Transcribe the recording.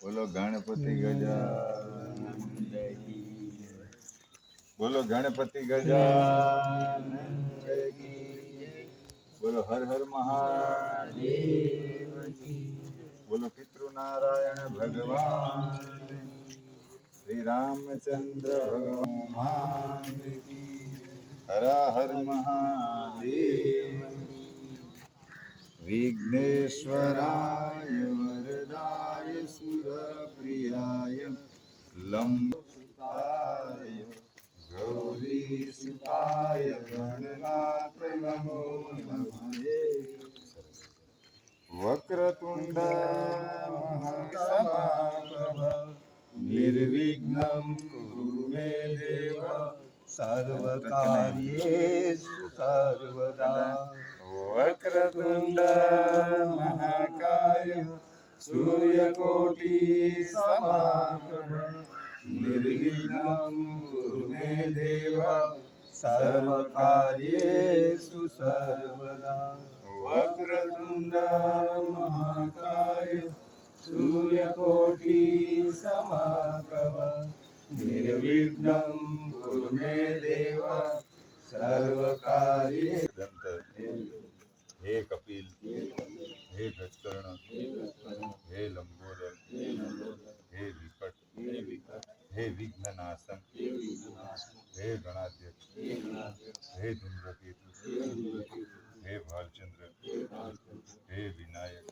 બોલો ગણપતિ ગજાનન જય કી જય. બોલો ગણપતિ ગજાનન જય કી જય. બોલો હર હર મહાદેવ કી જય. બોલો પિતૃનારાયણ ભગવાન શ્રી રામચંદ્ર ભગવાન કી જય. હર હર મહાદેવ. વિઘ્નેશ્વરાય વરદાય સુરપ્રિયાય લંબોદરાય ગૌરીસુતાય ગણનાથ નમો નમઃ. વક્રતુંડ મહાસમાપ્રભ નિર્વિઘ્नं કુરુ મે દેવ સર્વકાર્યેષુ સર્વદા. વક્રતુંડ મહાકાય સૂર્યકોટિ સમાપ્રભ નિર્વિઘ્नं કુરુ મે દેવ સર્વકાર્યેષુ સર્વદા. વક્રતુંડ મહાકાય સૂર્યકોટિ સમાપ્રભ નિર્વિઘ્नं કુરુ મે દેવ સર્વકાર્યે. હે કપિલ, હે ગજકર્ણ, હે લંબોદર, હે વિકટ, હે વિઘ્નનાશન, હે ગણાધ્યક્ષ, હે ધૂમ્રકેતુ, હે ભાલચંદ્ર, હે વિનાયક,